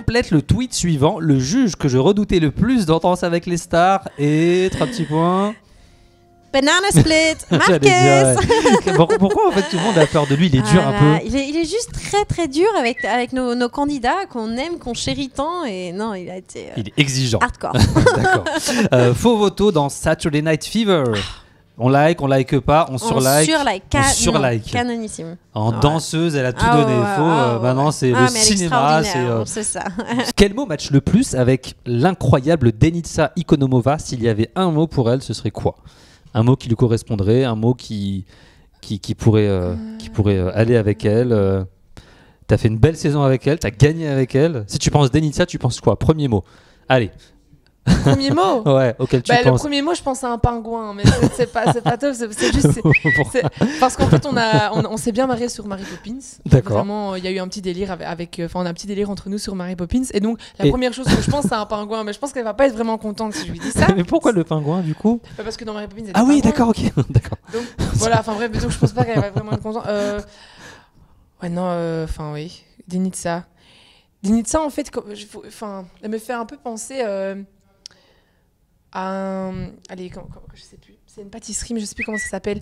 complète le tweet suivant. Le juge que je redoutais le plus dans Danse avec les stars et 3 petits points. Banana split, J'allais dire, Marcus. ouais. Pourquoi en fait tout le monde a peur de lui? Il est dur un peu. Il est juste très très dur avec nos candidats qu'on aime, qu'on chérit tant. Et non, il a été Il est exigeant. hardcore. D'accord. Faux voto dans Saturday Night Fever. On like pas, on surlike. Surlike. Canonissime. En danseuse, elle a tout donné. Maintenant, c'est le cinéma. C'est ça. Quel mot match le plus avec l'incroyable Denitsa Ikonomova? S'il y avait un mot pour elle, ce serait quoi? Un mot qui lui correspondrait, un mot qui pourrait aller avec elle. T'as fait une belle saison avec elle, t'as gagné avec elle. Si tu penses Denitsa, tu penses quoi? Premier mot. Allez. Premier mot Ouais, auquel tu penses. Le premier mot, je pense à un pingouin, mais c'est pas top. C'est juste parce qu'en fait, on s'est bien marré sur Mary Poppins. D'accord. Vraiment, il y a eu un petit délire on a un petit délire entre nous sur Mary Poppins. Et donc, la première chose que je pense, c'est un pingouin, mais je pense qu'elle va pas être vraiment contente si je lui dis ça. Mais pourquoi le pingouin du coup? Parce que dans Mary Poppins, il y a des Ah oui, pingouins. d'accord, ok, d'accord. Donc voilà, enfin bref, donc je pense pas qu'elle va vraiment être contente. Ouais, non, enfin oui, Denitsa. Denitsa, en fait, elle me fait un peu penser. Allez, je sais plus. C'est une pâtisserie, mais je sais plus comment ça s'appelle.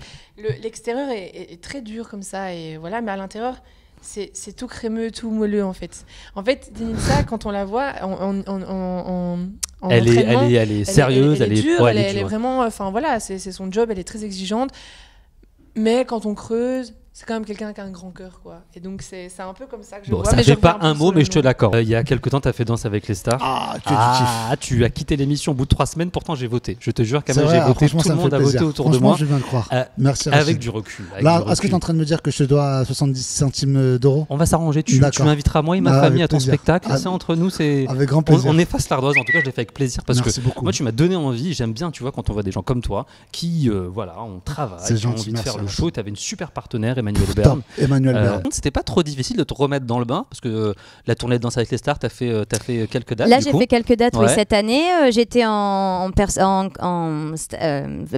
L'extérieur est très dur comme ça, et voilà, mais à l'intérieur, c'est tout crémeux, tout moelleux en fait. En fait, Denitsa, quand on la voit elle est sérieuse, elle est dure, elle est vraiment. Enfin voilà, c'est son job, elle est très exigeante. Mais quand on creuse, c'est quand même quelqu'un qui a un grand cœur, quoi. Et donc c'est un peu comme ça que je vois. Ça mais fait pas un mot, mais je te l'accorde. Il y a quelques temps, tu as fait Danse avec les stars. Tu as quitté l'émission au bout de 3 semaines. Pourtant, j'ai voté. Je te jure, Kamel, j'ai voté. Tout le monde a voté autour de moi. Je viens de croire. Merci. Avec du recul. Là, est-ce que tu es en train de me dire que je te dois 70 centimes d'euros? On va s'arranger. Tu m'inviteras moi et ma famille à ton spectacle. C'est entre nous. Avec grand plaisir. On efface l'ardoise. En tout cas, je l'ai fait avec plaisir parce que beaucoup. Moi, tu m'as donné envie. J'aime bien, tu vois, quand on voit des gens comme toi qui, voilà, on travaille, qui ont envie de faire le show. Tu avais une super partenaire, Emmanuel Bern. C'était pas trop difficile de te remettre dans le bain parce que la tournée de Danse avec les stars, t'as fait quelques dates. Là, j'ai fait quelques dates cette année. J'étais en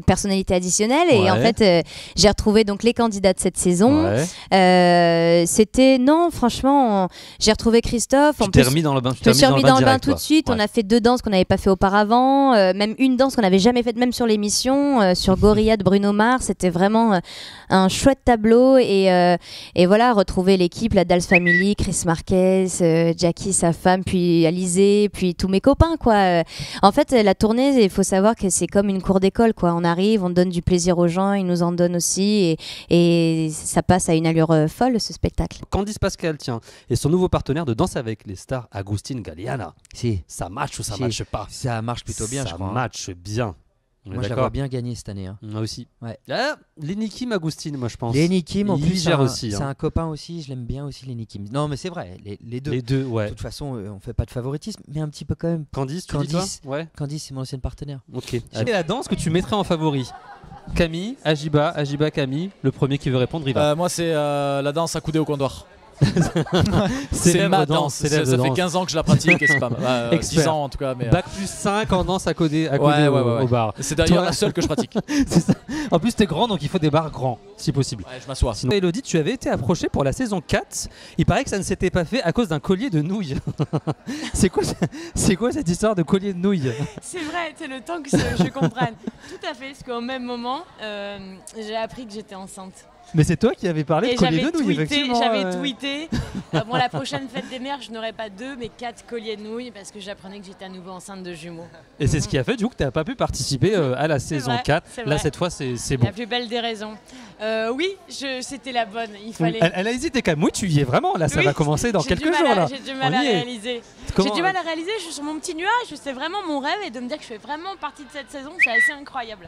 personnalité additionnelle et en fait, j'ai retrouvé donc les candidats de cette saison. C'était franchement, j'ai retrouvé Christophe. Tu t'es remis dans le bain. Je me suis remis dans le bain tout de suite. On a fait 2 danses qu'on n'avait pas fait auparavant, même une danse qu'on n'avait jamais faite, même sur l'émission, sur Gorilla de Bruno Mars. C'était vraiment un chouette tableau et voilà, retrouver l'équipe, la Dals Family, Chris Marquez, Jackie, sa femme, puis Alizé, puis tous mes copains, quoi. En fait, la tournée, il faut savoir que c'est comme une cour d'école, quoi. On arrive, on donne du plaisir aux gens, ils nous en donnent aussi, et ça passe à une allure folle, ce spectacle. Candice Pascal, tiens, et son nouveau partenaire de Danse avec les stars, Agustin Galliana. Si. Ça match ou ça matche pas? Ça marche plutôt bien, je crois. Ça match bien. Moi, je la vois bien gagner cette année. Moi aussi. Ouais. Lenny Kim, Agustin, moi je pense. Lenny Kim, en plus, aussi, c'est un copain aussi. Je l'aime bien aussi, Lenny Kim. Non, mais c'est vrai, les deux. Les deux, ouais. De toute façon, on fait pas de favoritisme, mais un petit peu quand même. Candice, ouais. Candice, c'est mon ancienne partenaire. Ok. Et la danse que tu mettrais en favori? Camille, Ajiba, Camille. Le premier qui veut répondre, il va. Moi, c'est la danse accoudée au comptoir. C'est ma danse. Ça fait 15 ans que je la pratique et c'est pas mal. 10 ans en tout cas. Mais, Bac plus 5 en danse accoudée au bar. C'est d'ailleurs la seule que je pratique. C'est ça. En plus, t'es grand, donc il faut des bars grands, si possible. Ouais, je m'assois. Sinon, Elodie, tu avais été approchée pour la saison 4. Il paraît que ça ne s'était pas fait à cause d'un collier de nouilles. C'est quoi cette histoire de collier de nouilles? C'est vrai, c'est le temps que je comprenne. Tout à fait, parce qu'au même moment, j'ai appris que j'étais enceinte. Mais c'est toi qui avais parlé de collier de nouilles, effectivement. J'avais tweeté. Bon, la prochaine fête des mères, je n'aurai pas 2, mais 4 colliers de nouilles parce que j'apprenais que j'étais à nouveau enceinte de jumeaux. Et c'est ce qui a fait du coup que tu n'as pas pu participer à la saison 4. Là, cette fois, c'est bon. La plus belle des raisons. Oui, c'était la bonne. Il fallait. Elle a hésité quand même. Oui, tu y es vraiment. Là, ça va commencer dans quelques jours. J'ai du mal à réaliser. J'ai du mal à réaliser. Je suis sur mon petit nuage. C'est vraiment mon rêve. Et de me dire que je fais vraiment partie de cette saison, c'est assez incroyable.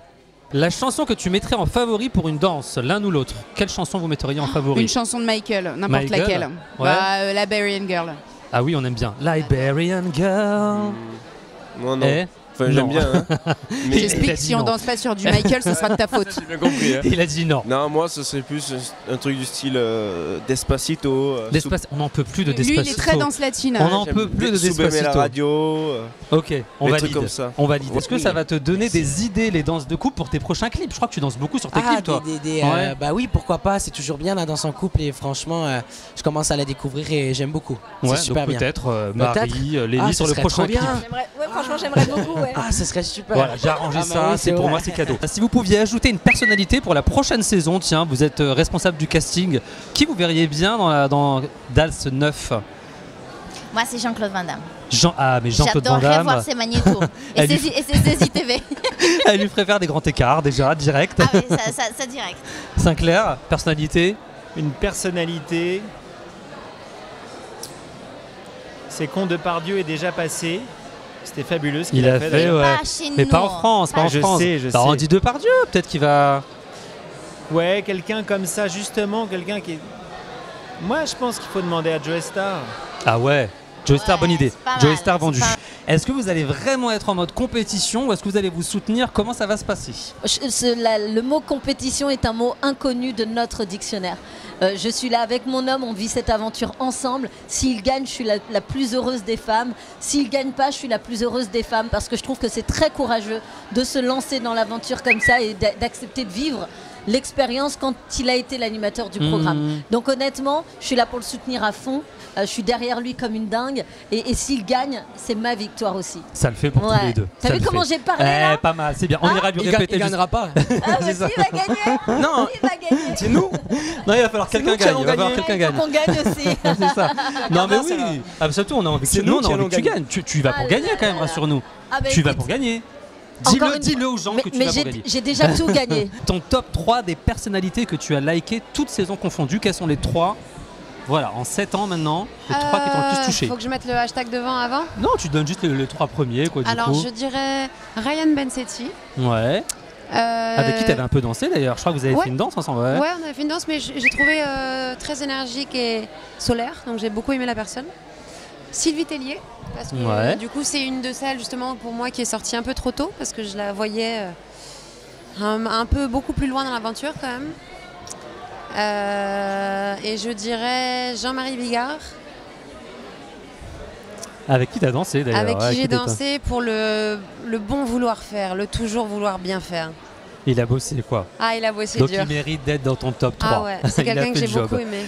La chanson que tu mettrais en favori pour une danse, l'un ou l'autre, quelle chanson vous mettriez en favori? Une chanson de Michael, n'importe laquelle. Ouais. Liberian Girl. Ah oui, on aime bien. Liberian Girl. Moi non. Enfin, j'aime bien. Hein. Mais J'explique, si on danse pas sur du Michael, ce sera de ta faute. j'ai bien compris. Hein. Il a dit non. Non, moi, ce serait plus un truc du style Despacito. On n'en peut plus de Lui, Despacito. il est très danse latine. On n'en peut plus de Despacito. la Despacito. radio. Ok, on des valide. trucs comme ça. On valide. Est-ce que ça va te donner des idées, les danses de couple, pour tes prochains clips? Je crois que tu danses beaucoup sur tes clips, toi. Ouais. Bah oui, pourquoi pas, c'est toujours bien la danse en couple et franchement, je commence à la découvrir et j'aime beaucoup. Ouais, C'est super donc bien. peut-être Marie, Lénie sur le prochain clip. Ouais, franchement, j'aimerais beaucoup. Ouais. Ah, ce serait super. Voilà, j'ai arrangé ça, oui, c'est pour vrai. moi, c'est cadeau. Si vous pouviez ajouter une personnalité pour la prochaine saison, tiens, vous êtes responsable du casting, qui vous verriez bien dans Dals 9? Moi, c'est Jean-Claude Van Damme. Mais Jean-Claude Van J'adorerais Damme. voir ses magnétos. Et ses ITV. Elle lui ferait faire des grands écarts déjà, direct. Ah oui, ça direct. Sinclair, personnalité? Une personnalité. C'est con, Depardieu est déjà passé. C'était fabuleux ce qu'il a fait. Ouais. Pas chez Mais nous. pas en France, pas en Je France. sais, je T'as sais. rendu Depardieu, peut-être qu'il va. Ouais, quelqu'un comme ça, justement, quelqu'un qui est... Moi, je pense qu'il faut demander à Joe Star. Ah ouais, Joe Star, bonne idée. c'est pas Joe mal, Star c'est vendu. pas- Est-ce que vous allez vraiment être en mode compétition ou est-ce que vous allez vous soutenir? Comment ça va se passer? Le mot compétition est un mot inconnu de notre dictionnaire. Je suis là avec mon homme, on vit cette aventure ensemble. S'il gagne, je suis la plus heureuse des femmes. S'il gagne pas, je suis la plus heureuse des femmes parce que je trouve que c'est très courageux de se lancer dans l'aventure comme ça et d'accepter de vivre l'expérience quand il a été l'animateur du programme. Donc honnêtement, je suis là pour le soutenir à fond. Je suis derrière lui comme une dingue. Et s'il gagne, c'est ma victoire aussi. Ça le fait pour tous les deux. T'as Ça vu le comment fait. j'ai parlé là? Pas mal, c'est bien. On ira lui répéter. Il gagnera pas. Ah, bah, si, il va gagner. Non, Il va gagner. c'est nous. Non, il va falloir quelqu'un gagne. Il va falloir quelqu'un Il gagne. faut qu'on gagne aussi. C'est ça. Non mais oui. Ah, surtout on a envie que nous on a envie que tu gagnes. Tu vas pour Ah gagner là quand même, là. rassure-nous. Ah, bah, Tu vas écoute, pour gagner. encore une Dis-le fois. aux gens que tu Mais vas pour gagner. j'ai déjà tout gagné. Ton top 3 des personnalités que tu as likées toutes saisons confondues, quels sont les 3? Voilà, en 7 ans maintenant, les 3 qui t'ont le plus touché. Faut que je mette le hashtag devant avant. Non, tu donnes juste les 3 premiers quoi du Alors coup. je dirais Ryan Bensetti. Ouais. Avec qui t'avais un peu dansé d'ailleurs. Je crois que vous avez fait une danse ensemble. Ouais. Ouais, on a fait une danse, mais j'ai trouvé très énergique et solaire, donc j'ai beaucoup aimé la personne. Sylvie Tellier, parce que du coup c'est une de celles justement pour moi qui est sortie un peu trop tôt, parce que je la voyais un peu beaucoup plus loin dans l'aventure quand même. Et je dirais Jean-Marie Bigard. Avec qui t'as dansé d'ailleurs? Avec qui j'ai dansé pour le bon vouloir faire, le toujours vouloir bien faire. Il a bossé quoi? Ah, il a bossé Donc dur. il mérite d'être dans ton top 3. Ah ouais, c'est quelqu'un que j'ai beaucoup aimé.